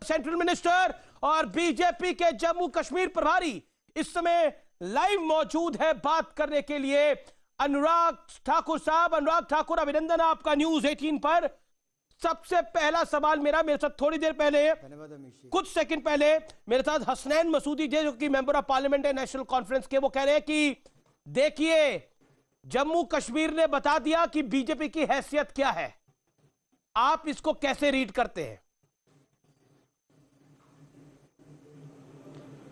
Central minister और BJP के जम्मू कश्मीर प्रभारी इस समय लाइव मौजूद है बात करने के लिए। अनुराग ठाकुर साहब, अनुराग ठाकुर, अभिनंदन आपका न्यूज 18 पर। सबसे पहला सवाल मेरे साथ थोड़ी देर पहले, कुछ सेकंड पहले मेरे साथ हसनैन मसूदी जो कि मेंबर ऑफ पार्लियामेंट है नेशनल कॉन्फ्रेंस के, वो कह रहे हैं कि देखिए जम्मू कश्मीर ने बता दिया कि बीजेपी की हैसियत क्या है। आप इसको कैसे रीड करते हैं?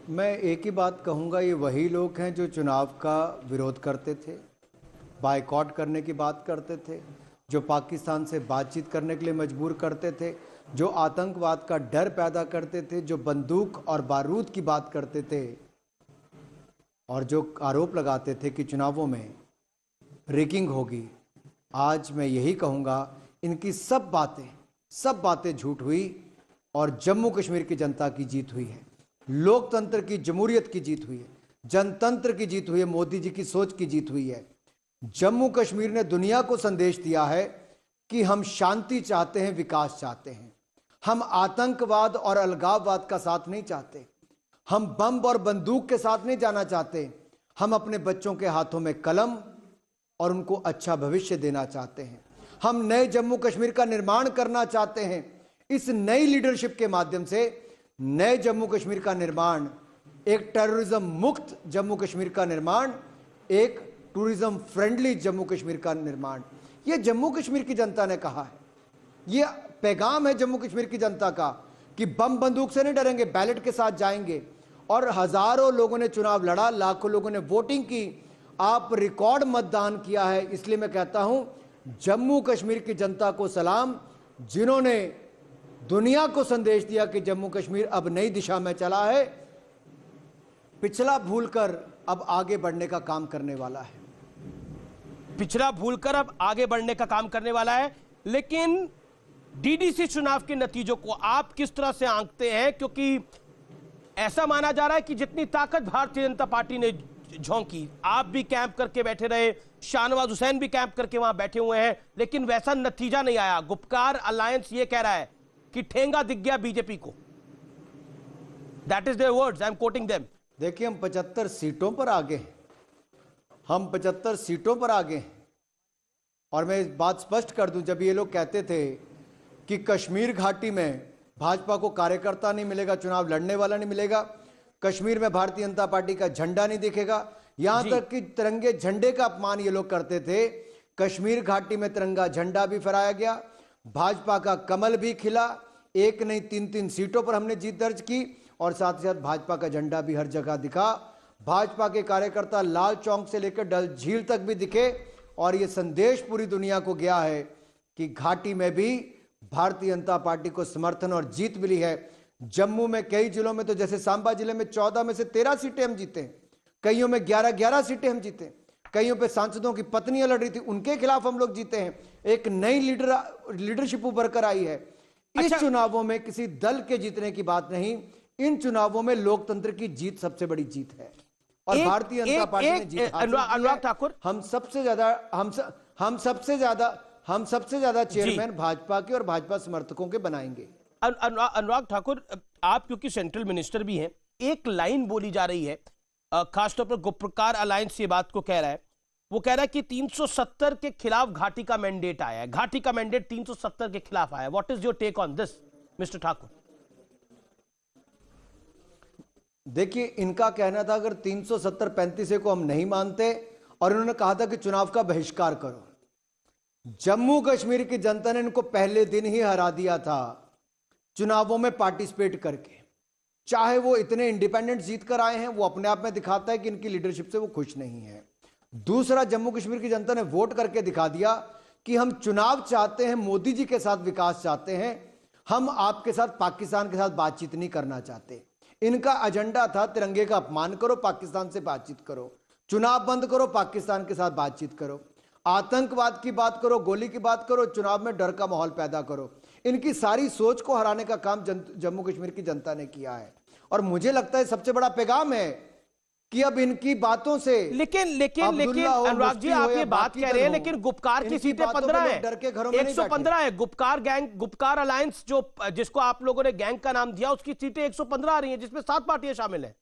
मैं एक ही बात कहूंगा, ये वही लोग हैं जो चुनाव का विरोध करते थे, बायकॉट करने की बात करते थे, जो पाकिस्तान से बातचीत करने के लिए मजबूर करते थे, जो आतंकवाद का डर पैदा करते थे, जो बंदूक और बारूद की बात करते थे और जो आरोप लगाते थे कि चुनावों में रिगिंग होगी। आज मैं यही कहूँगा, इनकी सब बातें झूठ हुई और जम्मू कश्मीर की जनता की जीत हुई है, लोकतंत्र की, जमहूरियत की जीत हुई है, जनतंत्र की जीत हुई है, मोदी जी की सोच की जीत हुई है। जम्मू कश्मीर ने दुनिया को संदेश दिया है कि हम शांति चाहते हैं, विकास चाहते हैं, हम आतंकवाद और अलगाववाद का साथ नहीं चाहते, हम बम और बंदूक के साथ नहीं जाना चाहते, हम अपने बच्चों के हाथों में कलम और उनको अच्छा भविष्य देना चाहते हैं। हम नए जम्मू कश्मीर का निर्माण करना चाहते हैं। इस नई लीडरशिप के माध्यम से नए जम्मू कश्मीर का निर्माण, एक टेररिज्म मुक्त जम्मू कश्मीर का निर्माण, एक टूरिज्म फ्रेंडली जम्मू कश्मीर का निर्माण, यह जम्मू कश्मीर की जनता ने कहा है। यह पैगाम है जम्मू कश्मीर की जनता का कि बम बंदूक से नहीं डरेंगे, बैलेट के साथ जाएंगे। और हजारों लोगों ने चुनाव लड़ा, लाखों लोगों ने वोटिंग की, आप रिकॉर्ड मतदान किया है। इसलिए मैं कहता हूं, जम्मू कश्मीर की जनता को सलाम, जिन्होंने दुनिया को संदेश दिया कि जम्मू कश्मीर अब नई दिशा में चला है, पिछला भूलकर अब आगे बढ़ने का काम करने वाला है। पिछला भूलकर अब आगे बढ़ने का काम करने वाला है। लेकिन डीडीसी चुनाव के नतीजों को आप किस तरह से आंकते हैं? क्योंकि ऐसा माना जा रहा है कि जितनी ताकत भारतीय जनता पार्टी ने झोंकी, आप भी कैंप करके बैठे रहे, शाहनवाज हुसैन भी कैंप करके वहां बैठे हुए हैं, लेकिन वैसा नतीजा नहीं आया। गुपकार अलायंस ये कह रहा है कि ठेंगा दिख गया बीजेपी को। That is their words, I am quoting them. देखिए, हम 75 सीटों पर आगे हैं, हम 75 सीटों पर आगे हैं। और मैं इस बात स्पष्ट कर दूं, जब ये लोग कहते थे कि कश्मीर घाटी में भाजपा को कार्यकर्ता नहीं मिलेगा, चुनाव लड़ने वाला नहीं मिलेगा, कश्मीर में भारतीय जनता पार्टी का झंडा नहीं दिखेगा, यहां तक कि तिरंगे झंडे का अपमान ये लोग करते थे। कश्मीर घाटी में तिरंगा झंडा भी फहराया गया, भाजपा का कमल भी खिला, एक नहीं 3-3 सीटों पर हमने जीत दर्ज की और साथ ही साथ भाजपा का झंडा भी हर जगह दिखा। भाजपा के कार्यकर्ता लाल चौक से लेकर डल झील तक भी दिखे और यह संदेश पूरी दुनिया को गया है कि घाटी में भी भारतीय जनता पार्टी को समर्थन और जीत मिली है। जम्मू में कई जिलों में तो, जैसे सांबा जिले में 14 में से 13 सीटें हम जीते, कईयों में 11-11 सीटें हम जीते, कईयों पे सांसदों की पत्नियां लड़ रही थी, उनके खिलाफ हम लोग जीते हैं। एक नई लीडरशिप उभर कर आई है। इस चुनावों में किसी दल के जीतने की बात नहीं, इन चुनावों में लोकतंत्र की जीत सबसे बड़ी जीत है और भारतीय जनता पार्टी ने जीत हासिल की है। अनुराग ठाकुर, हम सबसे ज्यादा चेयरमैन भाजपा के और भाजपा समर्थकों के बनाएंगे। अनुराग ठाकुर, आप क्योंकि सेंट्रल मिनिस्टर भी हैं, एक लाइन बोली जा रही है, खासतौर पर गुपकार अलायंस ये बात को कह रहा है, वो कह रहा है कि 370 के खिलाफ घाटी का मैंडेट आया है, घाटी का मैंडेट 370 के खिलाफ आया है। What is your take on this mister Thakur? देखिए, इनका कहना था अगर 370-35 को हम नहीं मानते, और इन्होंने कहा था कि चुनाव का बहिष्कार करो। जम्मू कश्मीर की जनता ने इनको पहले दिन ही हरा दिया था चुनावों में पार्टिसिपेट करके। चाहे वो इतने इंडिपेंडेंट जीत कर आए हैं, वो अपने आप में दिखाता है कि इनकी लीडरशिप से वो खुश नहीं है। दूसरा, जम्मू कश्मीर की जनता ने वोट करके दिखा दिया कि हम चुनाव चाहते हैं, मोदी जी के साथ विकास चाहते हैं, हम आपके साथ पाकिस्तान के साथ बातचीत नहीं करना चाहते। इनका एजेंडा था तिरंगे का अपमान करो, पाकिस्तान से बातचीत करो, चुनाव बंद करो, पाकिस्तान के साथ बातचीत करो, आतंकवाद की बात करो, गोली की बात करो, चुनाव में डर का माहौल पैदा करो। इनकी सारी सोच को हराने का काम जम्मू कश्मीर की जनता ने किया है और मुझे लगता है सबसे बड़ा पैगाम है कि अब इनकी बातों से लेकिन अनुराग जी, आप ये बात कह रहे हैं, लेकिन गुपकार की सीटें 15 है, 115 है। गुपकार गैंग, गुपकार अलायंस जो जिसको आप लोगों ने गैंग का नाम दिया, उसकी सीटें 115 आ रही हैं, जिसमें 7 पार्टियां शामिल हैं।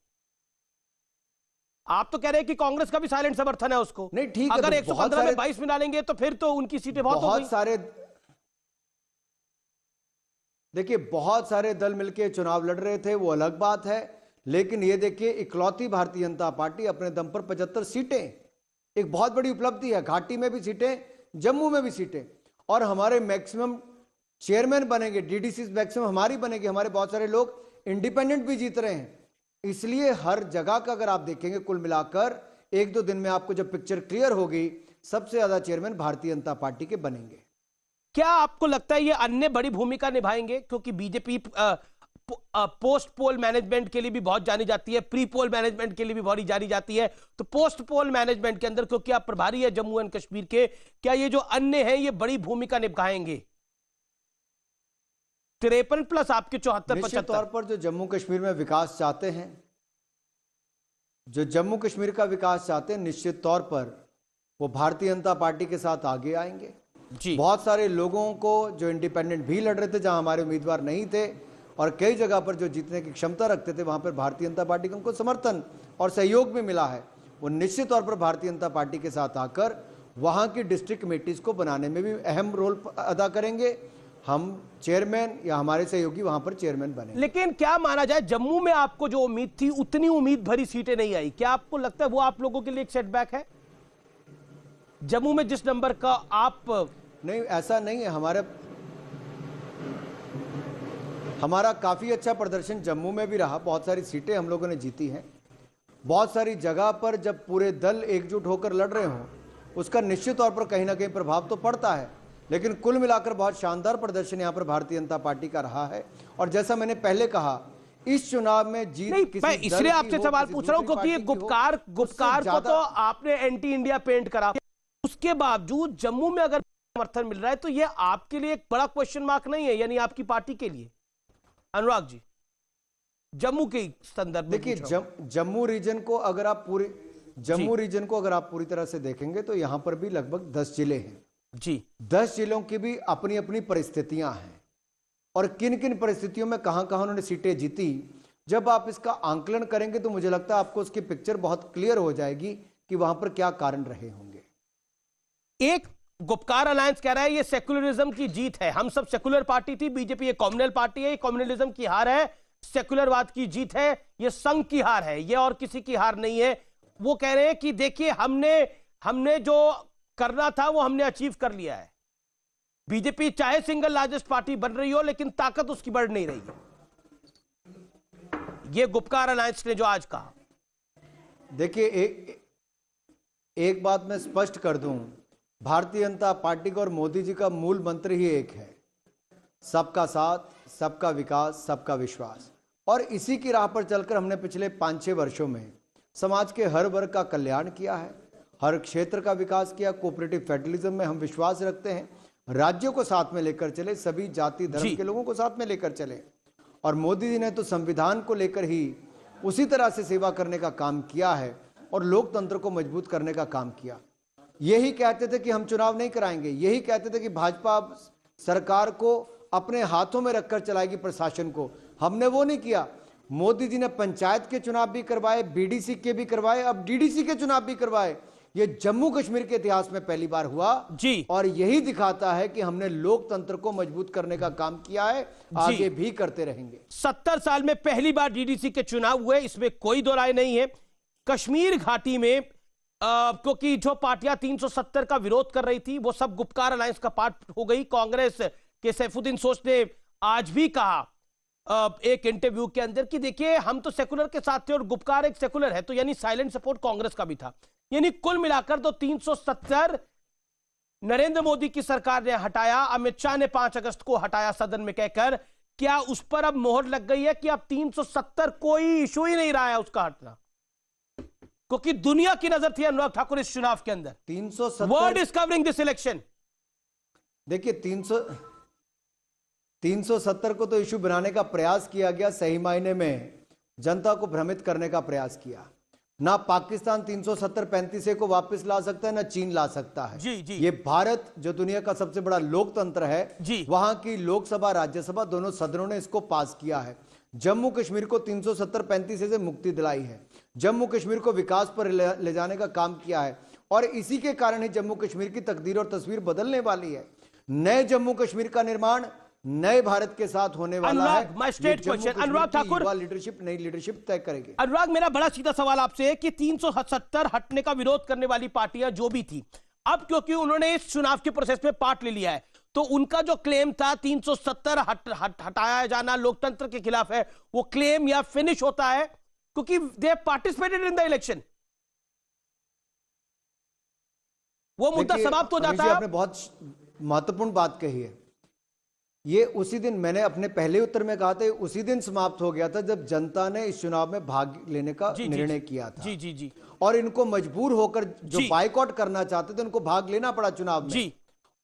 आप तो कह रहे हैं कि कांग्रेस का भी साइलेंट समर्थन है उसको। नहीं, ठीक है, अगर तो 115 में 22 मिला लेंगे तो फिर तो उनकी सीटें बहुत सारे, देखिए बहुत सारे दल मिलकर चुनाव लड़ रहे थे, वो अलग बात है। लेकिन ये देखिए, इकलौती भारतीय जनता पार्टी अपने दम पर 75 सीटें, एक बहुत बड़ी उपलब्धि है। घाटी में भी सीटें, जम्मू में भी सीटें, और हमारे मैक्सिमम चेयरमैन बनेंगे, डीडीसी मैक्सिमम हमारी बनेगी। हमारे बहुत सारे लोग इंडिपेंडेंट भी जीत रहे हैं। इसलिए हर जगह का अगर आप देखेंगे, कुल मिलाकर 1-2 दिन में आपको जब पिक्चर क्लियर होगी, सबसे ज्यादा चेयरमैन भारतीय जनता पार्टी के बनेंगे। क्या आपको लगता है ये अन्य बड़ी भूमिका निभाएंगे? क्योंकि बीजेपी पोस्ट पोल मैनेजमेंट के लिए भी बहुत जानी जाती है, प्री पोल मैनेजमेंट के लिए भी बहुत जानी जाती है। तो पोस्ट पोल मैनेजमेंट के अंदर, क्योंकि आप प्रभारी है जम्मू एंड कश्मीर के, क्या ये जो अन्य हैं ये बड़ी भूमिका निभाएंगे? 53 प्लस आपके 74, निश्चित तौर पर जो जम्मू कश्मीर में विकास चाहते हैं, जो जम्मू कश्मीर का विकास चाहते हैं, निश्चित तौर पर वो भारतीय जनता पार्टी के साथ आगे आएंगे जी। बहुत सारे लोगों को जो इंडिपेंडेंट भी लड़ रहे थे, जहां हमारे उम्मीदवार नहीं थे, और कई जगह पर जो जीतने की क्षमता रखते थे, वहां पर भारतीय जनता पार्टी को उनको समर्थन और सहयोग भी मिला है। वो निश्चित तौर पर भारतीय जनता पार्टी के साथ आकर वहां की डिस्ट्रिक्ट कमेटीज को बनाने में भी अहम रोल अदा करेंगे। हम चेयरमैन या हमारे सहयोगी वहां पर चेयरमैन बने। लेकिन क्या माना जाए, जम्मू में आपको जो उम्मीद थी उतनी उम्मीद भरी सीटें नहीं आई। क्या आपको लगता है वो आप लोगों के लिए एक सेटबैक है? जम्मू में जिस नंबर का आप, नहीं, ऐसा नहीं है। हमारा काफी अच्छा प्रदर्शन जम्मू में भी रहा। बहुत सारी सीटें हम लोगों ने जीती हैं। बहुत सारी जगह पर जब पूरे दल एकजुट होकर लड़ रहे हों, उसका निश्चित तौर पर कहीं ना कहीं प्रभाव तो पड़ता है। लेकिन कुल मिलाकर बहुत शानदार प्रदर्शन यहां पर भारतीय जनता पार्टी का रहा है। और जैसा मैंने पहले कहा, इस चुनाव में जीत मैं इसलिए आपसे सवाल पूछ रहा हूं क्योंकि ये गुपकार को तो आपने एंटी इंडिया पेंट करा, उसके बावजूद जम्मू में अगर समर्थन मिल रहा है तो ये आपके लिए एक बड़ा क्वेश्चन मार्क नहीं है? यानी आपकी पार्टी के लिए, अनुराग जी, जम्मू के संदर्भ में देखिए, जम्मू रीजन को अगर आप पूरी तरह से देखेंगे तो यहां पर भी लगभग 10 जिले हैं जी। 10 जिलों की भी अपनी अपनी परिस्थितियां हैं, और किन किन परिस्थितियों में कहां कहां उन्होंने सीटें जीती। जब आप इसका आंकलन करेंगे तो मुझे लगता है आपको उसकी पिक्चर बहुत क्लियर हो जाएगी कि वहां पर क्या कारण रहे होंगे। एक गुपकार अलायंस कह रहा है ये सेकुलरिज्म की जीत है, हम सब सेकुलर पार्टी थी, बीजेपी एक कम्युनल पार्टी है, ये कम्युनलिज्म की हार है, सेकुलरवाद की जीत है, ये संघ की हार है, ये और किसी की हार नहीं है। वो कह रहे हैं कि देखिए, हमने जो करना था वो हमने अचीव कर लिया है। बीजेपी चाहे सिंगल लार्जेस्ट पार्टी बन रही हो, लेकिन ताकत उसकी बढ़ नहीं रही है। ये गुपकार अलायंस ने जो आज कहा। देखिए, एक बात मैं स्पष्ट कर दूं, भारतीय जनता पार्टी का और मोदी जी का मूल मंत्र ही एक है, सबका साथ, सबका विकास, सबका विश्वास। और इसी की राह पर चलकर हमने पिछले 5-6 वर्षों में समाज के हर वर्ग का कल्याण किया है, हर क्षेत्र का विकास किया। कोऑपरेटिव फेडरलिज्म में हम विश्वास रखते हैं, राज्यों को साथ में लेकर चले, सभी जाति धर्म के लोगों को साथ में लेकर चले। और मोदी जी ने तो संविधान को लेकर ही उसी तरह से सेवा करने का काम किया है और लोकतंत्र को मजबूत करने का काम किया। यही कहते थे कि हम चुनाव नहीं कराएंगे, यही कहते थे कि भाजपा सरकार को अपने हाथों में रखकर चलाएगी प्रशासन को। हमने वो नहीं किया। मोदी जी ने पंचायत के चुनाव भी करवाए, बीडीसी के भी करवाए, अब डीडीसी के चुनाव भी करवाए। ये जम्मू कश्मीर के इतिहास में पहली बार हुआ जी। और यही दिखाता है कि हमने लोकतंत्र को मजबूत करने का काम किया है, आगे भी करते रहेंगे। 70 साल में पहली बार डीडीसी के चुनाव हुए, इसमें कोई दो राय नहीं है। कश्मीर घाटी में क्योंकि जो पार्टियां 370 का विरोध कर रही थी वो सब गुपकार अलायंस का पार्ट हो गई। कांग्रेस के सैफुद्दीन सोच ने आज भी कहा एक इंटरव्यू के अंदर कि देखिए, हम तो सेकुलर के साथ थे और गुपकार एक सेकुलर है, तो यानी साइलेंट सपोर्ट कांग्रेस का भी था। यानी कुल मिलाकर तो 370 नरेंद्र मोदी की सरकार ने हटाया, अमित शाह ने 5 अगस्त को हटाया सदन में कहकर। क्या उस पर अब मोहर लग गई है कि अब 370 कोई इशू ही नहीं रहा है उसका हटना? क्योंकि दुनिया की नजर थी अनुराग ठाकुर इस चुनाव के अंदर। 370 world is covering this election. देखिए, 370 को तो इशू बनाने का प्रयास किया गया, सही मायने में जनता को भ्रमित करने का प्रयास किया। ना पाकिस्तान 370-35 को वापस ला सकता है, ना चीन ला सकता है। जी, जी। ये भारत जो दुनिया का सबसे बड़ा लोकतंत्र है, जी। वहां की लोकसभा राज्यसभा दोनों सदनों ने इसको पास किया है। जम्मू कश्मीर को 370-35 से मुक्ति दिलाई है, जम्मू कश्मीर को विकास पर ले जाने का काम किया है, और इसी के कारण ही जम्मू कश्मीर की तकदीर और तस्वीर बदलने वाली है। नए जम्मू कश्मीर का निर्माण नए भारत के साथ होने वाला है। अनुराग ठाकुर, लीडरशिप नई लीडरशिप तय करेगी। अनुराग, मेरा बड़ा सीधा सवाल आपसे है कि 370 हटने का विरोध करने वाली पार्टियां जो भी थी, अब क्योंकि उन्होंने इस चुनाव के प्रोसेस में पार्ट ले लिया है, तो उनका जो क्लेम था 370 हटाया जाना लोकतंत्र के खिलाफ है, वो क्लेम या फिनिश होता है क्योंकि दे पार्टिसिपेटेड इन द इलेक्शन, वो मुद्दा समाप्त हो जाता है। आपने बहुत महत्वपूर्ण बात कही है। ये उसी दिन, मैंने अपने पहले उत्तर में कहा था, उसी दिन समाप्त हो गया था जब जनता ने इस चुनाव में भाग लेने का निर्णय किया था। जी जी जी। और इनको मजबूर होकर जो बाइकआउट करना चाहते थे उनको भाग लेना पड़ा चुनाव में। जी।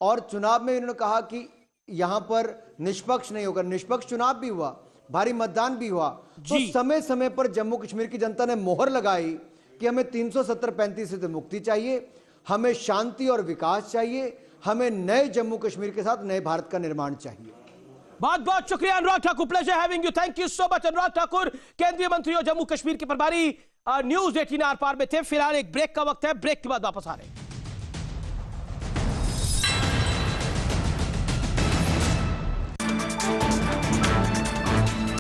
और चुनाव में इन्होंने कहा कि यहां पर निष्पक्ष नहीं होगा। निष्पक्ष चुनाव भी हुआ, भारी मतदान भी हुआ, तो समय समय पर जम्मू कश्मीर की जनता ने मोहर लगाई कि हमें 370-35 से मुक्ति चाहिए, हमें शांति और विकास चाहिए, हमें नए जम्मू कश्मीर के साथ नए भारत का निर्माण चाहिए। बहुत बहुत शुक्रिया Anurag Thakur, pleasure having you, thank you so much. Anurag Thakur केंद्रीय मंत्री और जम्मू कश्मीर के प्रभारी न्यूज़ 18 आर पार में थे। फिलहाल एक ब्रेक का वक्त है, ब्रेक के बाद वापस आ रहे हैं।